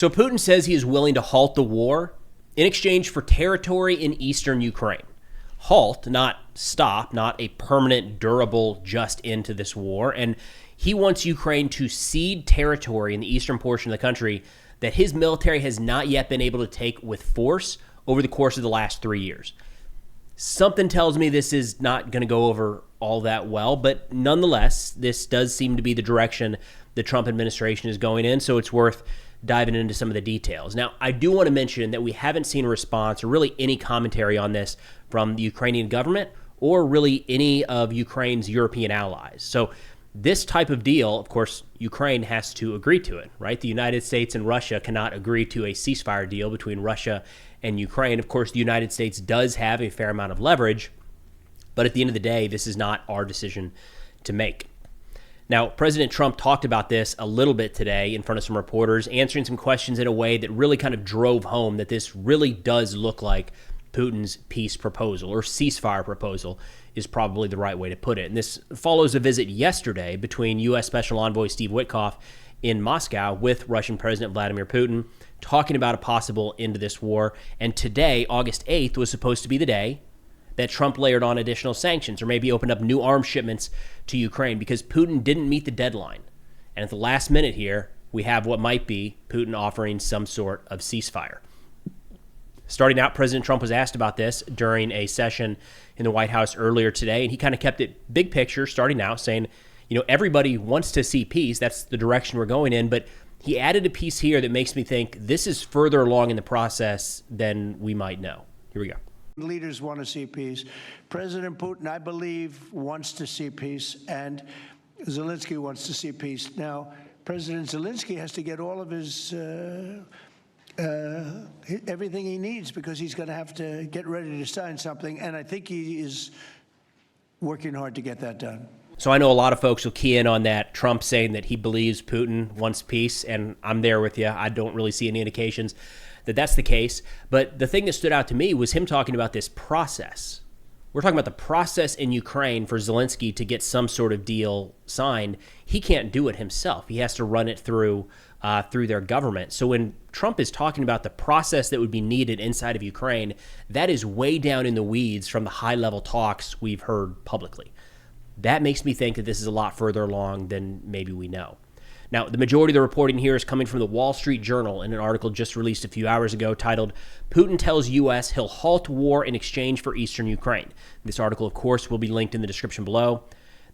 So Putin says he is willing to halt the war in exchange for territory in eastern Ukraine. Halt, not stop, not a permanent, durable just end to this war. And he wants Ukraine to cede territory in the eastern portion of the country that his military has not yet been able to take with force over the course of the last 3 years. Something tells me this is not going to go over all that well, but nonetheless, this does seem to be the direction the Trump administration is going in, so it's worth diving into some of the details. Now, I do want to mention that we haven't seen a response or really any commentary on this from the Ukrainian government or really any of Ukraine's European allies. So this type of deal, of course, Ukraine has to agree to it, right? The United States and Russia cannot agree to a ceasefire deal between Russia and Ukraine. Of course, the United States does have a fair amount of leverage, but at the end of the day, this is not our decision to make. Now, President Trump talked about this a little bit today in front of some reporters, answering some questions in a way that really kind of drove home that this really does look like Putin's peace proposal, or ceasefire proposal is probably the right way to put it. And this follows a visit yesterday between U.S. Special Envoy Steve Witkoff in Moscow with Russian President Vladimir Putin, talking about a possible end to this war. And today, August 8th, was supposed to be the day that Trump layered on additional sanctions or maybe opened up new arms shipments to Ukraine because Putin didn't meet the deadline. And at the last minute here, we have what might be Putin offering some sort of ceasefire. Starting out, President Trump was asked about this during a session in the White House earlier today, and he kind of kept it big picture, starting out saying, everybody wants to see peace. That's the direction we're going in. But he added a piece here that makes me think this is further along in the process than we might know. Here we go. Leaders want to see peace. President Putin, I believe, wants to see peace, and Zelensky wants to see peace. Now, President Zelensky has to get all of his everything he needs because he's going to have to get ready to sign something, and I think he is working hard to get that done. So I know a lot of folks will key in on that, Trump saying that he believes Putin wants peace, and I'm there with you. I don't really see any indications that that's the case. But the thing that stood out to me was him talking about this process. We're talking about the process in Ukraine for Zelensky to get some sort of deal signed. He can't do it himself. He has to run it through their government. So when Trump is talking about the process that would be needed inside of Ukraine, that is way down in the weeds from the high-level talks we've heard publicly. That makes me think that this is a lot further along than maybe we know. Now, the majority of the reporting here is coming from the Wall Street Journal in an article just released a few hours ago titled, "Putin Tells U.S. He'll Halt War in Exchange for Eastern Ukraine." This article, of course, will be linked in the description below.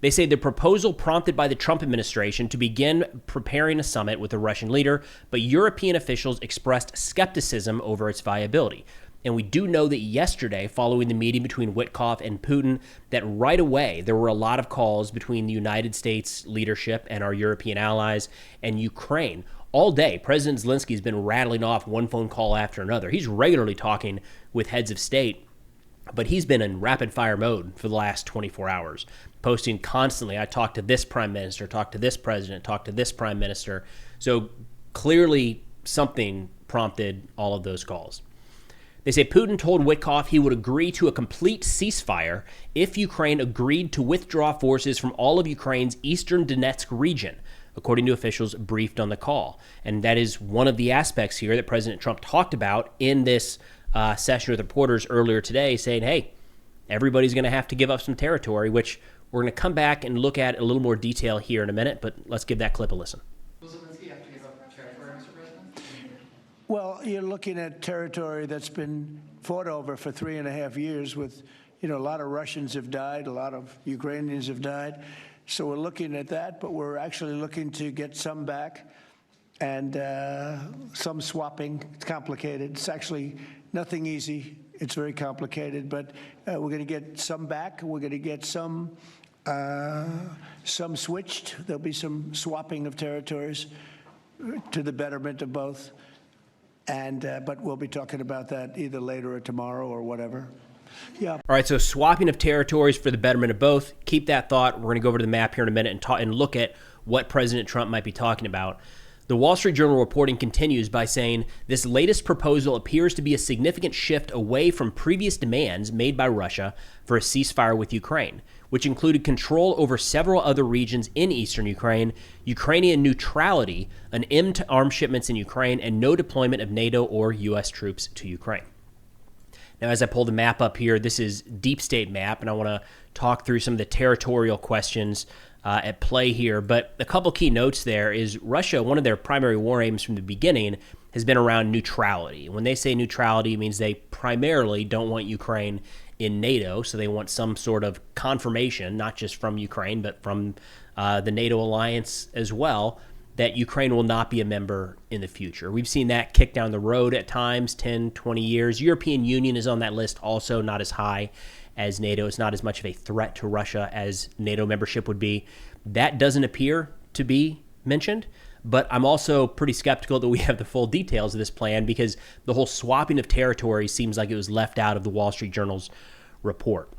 They say the proposal prompted by the Trump administration to begin preparing a summit with the Russian leader, but European officials expressed skepticism over its viability. And we do know that yesterday, following the meeting between Witkoff and Putin, that right away there were a lot of calls between the United States leadership and our European allies and Ukraine. All day, President Zelensky has been rattling off one phone call after another. He's regularly talking with heads of state, but he's been in rapid-fire mode for the last 24 hours, posting constantly, I talked to this prime minister, talked to this president, talked to this prime minister. So clearly something prompted all of those calls. They say Putin told Witkoff he would agree to a complete ceasefire if Ukraine agreed to withdraw forces from all of Ukraine's eastern Donetsk region, according to officials briefed on the call. And that is one of the aspects here that President Trump talked about in this session with reporters earlier today, saying, hey, everybody's going to have to give up some territory, which we're going to come back and look at in a little more detail here in a minute, but let's give that clip a listen. Well, you're looking at territory that's been fought over for 3.5 years with, a lot of Russians have died, a lot of Ukrainians have died. So we're looking at that, but we're actually looking to get some back and some swapping. It's complicated. It's actually nothing easy. It's very complicated, but we're going to get some back. We're going to get some switched. There'll be some swapping of territories to the betterment of both. But we'll be talking about that either later or tomorrow or whatever. Yeah. All right, so swapping of territories for the betterment of both. Keep that thought. We're going to go over to the map here in a minute and look at what President Trump might be talking about. The Wall Street Journal reporting continues by saying this latest proposal appears to be a significant shift away from previous demands made by Russia for a ceasefire with Ukraine, which included control over several other regions in eastern Ukraine, Ukrainian neutrality, an end to arms shipments in Ukraine, and no deployment of NATO or U.S. troops to Ukraine. Now, as I pull the map up here, this is deep state map, and I want to talk through some of the territorial questions at play here. But a couple key notes there is Russia, one of their primary war aims from the beginning has been around neutrality. When they say neutrality, it means they primarily don't want Ukraine in NATO, so they want some sort of confirmation, not just from Ukraine, but from the NATO alliance as well, that Ukraine will not be a member in the future. We've seen that kick down the road at times, 10, 20 years. European Union is on that list also, not as high as NATO. It's not as much of a threat to Russia as NATO membership would be. That doesn't appear to be mentioned, but I'm also pretty skeptical that we have the full details of this plan because the whole swapping of territory seems like it was left out of the Wall Street Journal's report.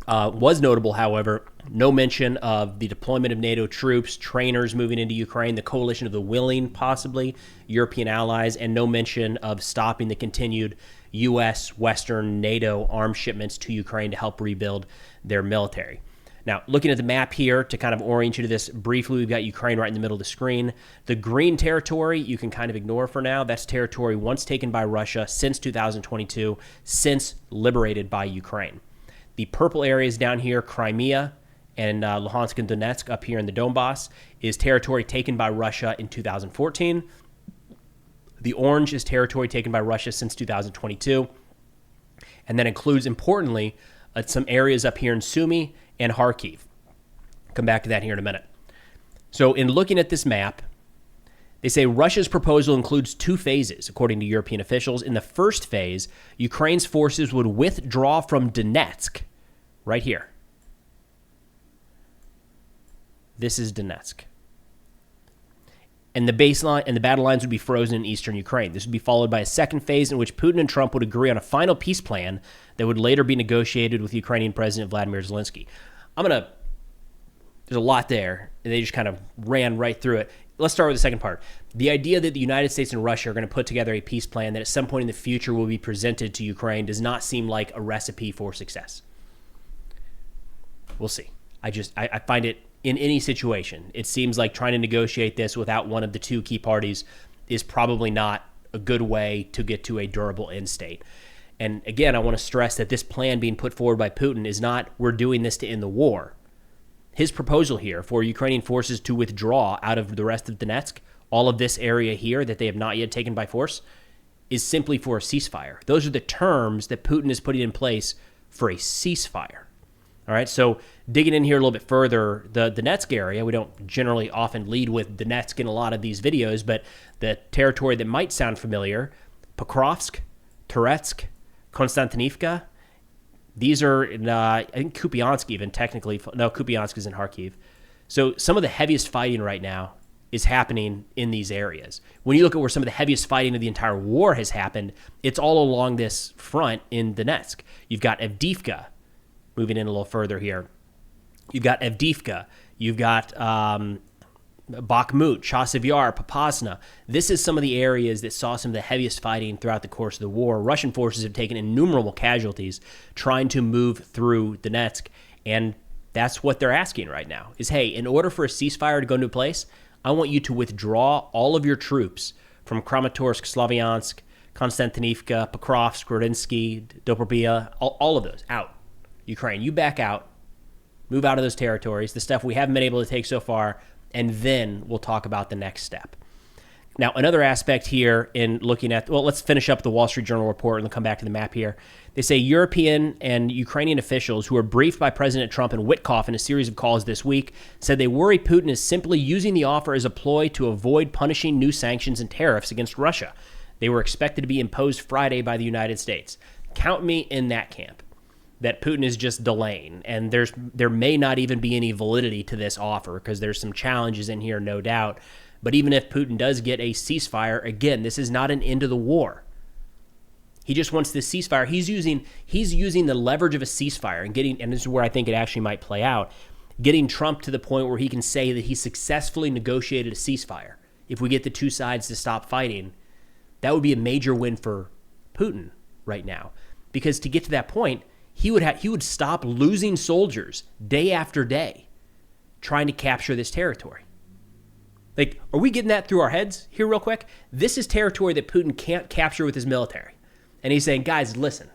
Was notable, however, no mention of the deployment of NATO troops, trainers moving into Ukraine, the coalition of the willing, possibly, European allies, and no mention of stopping the continued U.S., Western, NATO arms shipments to Ukraine to help rebuild their military. Now, looking at the map here to kind of orient you to this briefly, we've got Ukraine right in the middle of the screen. The green territory you can kind of ignore for now. That's territory once taken by Russia since 2022, since liberated by Ukraine. The purple areas down here, Crimea and Luhansk and Donetsk up here in the Donbass, is territory taken by Russia in 2014. The orange is territory taken by Russia since 2022. And that includes, importantly, some areas up here in Sumy and Kharkiv. Come back to that here in a minute. So in looking at this map, they say Russia's proposal includes two phases, according to European officials. In the first phase, Ukraine's forces would withdraw from Donetsk, right here. This is Donetsk. And the baseline and the battle lines would be frozen in eastern Ukraine. This would be followed by a second phase in which Putin and Trump would agree on a final peace plan that would later be negotiated with Ukrainian President Vladimir Zelensky. There's a lot there, and they just kind of ran right through it. Let's start with the second part. The idea that the United States and Russia are going to put together a peace plan that at some point in the future will be presented to Ukraine does not seem like a recipe for success. We'll see. I find it, in any situation, it seems like trying to negotiate this without one of the two key parties is probably not a good way to get to a durable end state. And again, I want to stress that this plan being put forward by Putin is not, we're doing this to end the war. His proposal here for Ukrainian forces to withdraw out of the rest of Donetsk, all of this area here that they have not yet taken by force, is simply for a ceasefire. Those are the terms that Putin is putting in place for a ceasefire. All right, so digging in here a little bit further, the Donetsk area, we don't generally often lead with Donetsk in a lot of these videos, but the territory that might sound familiar, Pokrovsk, Toretsk, Konstantinivka, these are in, I think Kupiansk even technically. No, Kupiansk is in Kharkiv. So some of the heaviest fighting right now is happening in these areas. When you look at where some of the heaviest fighting of the entire war has happened, it's all along this front in Donetsk. You've got Avdiivka, moving in a little further here. You've got Avdiivka. You've got Bakhmut, Chasiv Yar, Popasna. This is some of the areas that saw some of the heaviest fighting throughout the course of the war. Russian forces have taken innumerable casualties trying to move through Donetsk, and that's what they're asking right now is, hey, in order for a ceasefire to go into place, I want you to withdraw all of your troops from Kramatorsk, Slavyansk, Konstantinivka, Pokrovsk, Grodinski, Dobropia, all of those out. Ukraine, you back out, move out of those territories, the stuff we haven't been able to take so far, and then we'll talk about the next step. Now, another aspect here in looking at, well, let's finish up the Wall Street Journal report and then come back to the map here. They say European and Ukrainian officials who were briefed by President Trump and Witkoff in a series of calls this week said they worry Putin is simply using the offer as a ploy to avoid punishing new sanctions and tariffs against Russia. They were expected to be imposed Friday by the United States. Count me in that camp, that Putin is just delaying, and there may not even be any validity to this offer because there's some challenges in here, no doubt. But even if Putin does get a ceasefire, again, this is not an end to the war. He just wants this ceasefire. He's using the leverage of a ceasefire and this is where I think it actually might play out, getting Trump to the point where he can say that he successfully negotiated a ceasefire. If we get the two sides to stop fighting, that would be a major win for Putin right now. Because to get to that point, he would stop losing soldiers day after day trying to capture this territory. Like, are we getting that through our heads here real quick? This is territory that Putin can't capture with his military. And he's saying, guys, listen,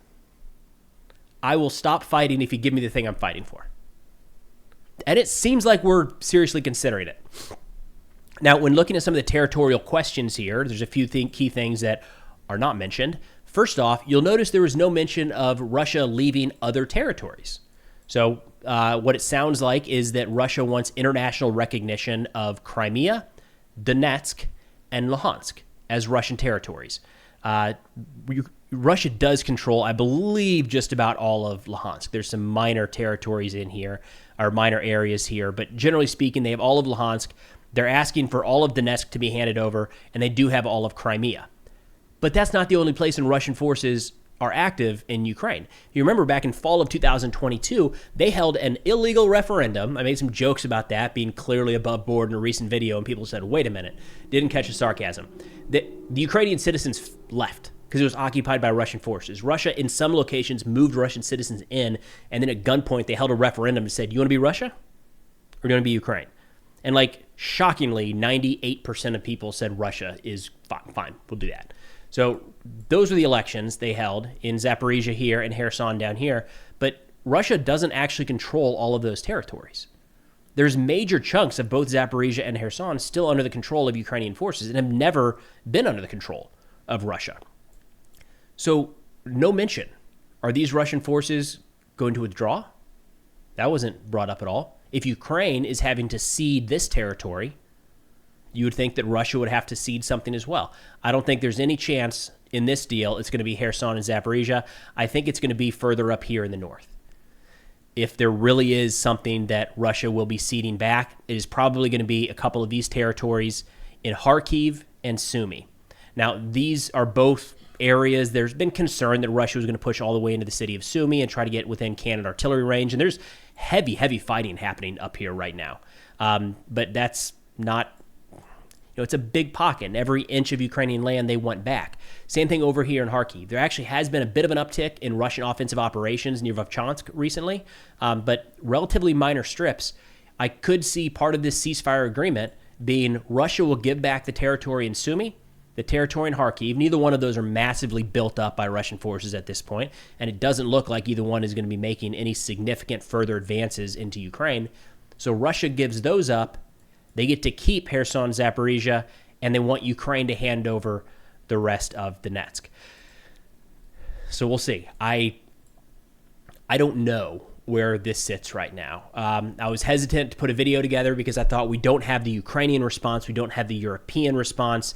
I will stop fighting if you give me the thing I'm fighting for. And it seems like we're seriously considering it. Now, when looking at some of the territorial questions here, there's a few key things that are not mentioned. First off, you'll notice there was no mention of Russia leaving other territories. So what it sounds like is that Russia wants international recognition of Crimea, Donetsk, and Luhansk as Russian territories. Russia does control, I believe, just about all of Luhansk. There's some minor territories in here, or minor areas here, but generally speaking, they have all of Luhansk. They're asking for all of Donetsk to be handed over, and they do have all of Crimea. But that's not the only place in Russian forces are active in Ukraine. You remember back in fall of 2022, they held an illegal referendum. I made some jokes about that being clearly above board in a recent video, and people said, wait a minute, didn't catch the sarcasm. The Ukrainian citizens left because it was occupied by Russian forces. Russia, in some locations, moved Russian citizens in, and then at gunpoint, they held a referendum and said, you want to be Russia or do you want to be Ukraine? And like, shockingly, 98% of people said Russia is fine, we'll do that. So those were the elections they held in Zaporizhia here and Kherson down here. But Russia doesn't actually control all of those territories. There's major chunks of both Zaporizhia and Kherson still under the control of Ukrainian forces and have never been under the control of Russia. So no mention. Are these Russian forces going to withdraw? That wasn't brought up at all. If Ukraine is having to cede this territory, you would think that Russia would have to cede something as well. I don't think there's any chance in this deal it's going to be Kherson and Zaporizhia. I think it's going to be further up here in the north. If there really is something that Russia will be ceding back, it is probably going to be a couple of these territories in Kharkiv and Sumy. Now, these are both areas. There's been concern that Russia was going to push all the way into the city of Sumy and try to get within cannon artillery range. And there's heavy fighting happening up here right now. But that's not... it's a big pocket, and every inch of Ukrainian land they want back. Same thing over here in Kharkiv. There actually has been a bit of an uptick in Russian offensive operations near Vovchansk recently, but relatively minor strips. I could see part of this ceasefire agreement being Russia will give back the territory in Sumy, the territory in Kharkiv. Neither one of those are massively built up by Russian forces at this point, and it doesn't look like either one is going to be making any significant further advances into Ukraine. So Russia gives those up. They get to keep Kherson, Zaporizhia, and they want Ukraine to hand over the rest of Donetsk. So we'll see. I don't know where this sits right now. I was hesitant to put a video together because I thought we don't have the Ukrainian response, we don't have the European response,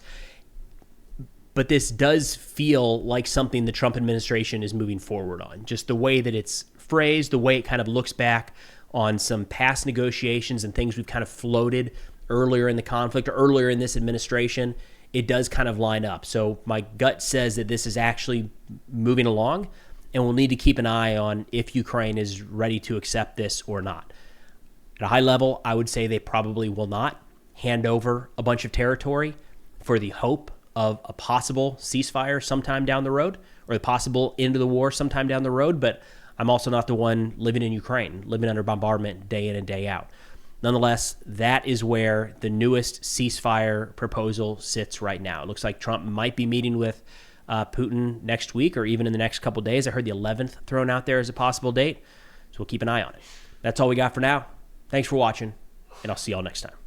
but this does feel like something the Trump administration is moving forward on. Just the way that it's phrased, the way it kind of looks back on some past negotiations and things we've kind of floated earlier in the conflict or earlier in this administration, it does kind of line up. So my gut says that this is actually moving along, and we'll need to keep an eye on if Ukraine is ready to accept this or not. At a high level, I would say they probably will not hand over a bunch of territory for the hope of a possible ceasefire sometime down the road, or the possible end of the war sometime down the road, but I'm also not the one living in Ukraine, living under bombardment day in and day out. Nonetheless, that is where the newest ceasefire proposal sits right now. It looks like Trump might be meeting with Putin next week or even in the next couple of days. I heard the 11th thrown out there as a possible date, so we'll keep an eye on it. That's all we got for now. Thanks for watching, and I'll see y'all next time.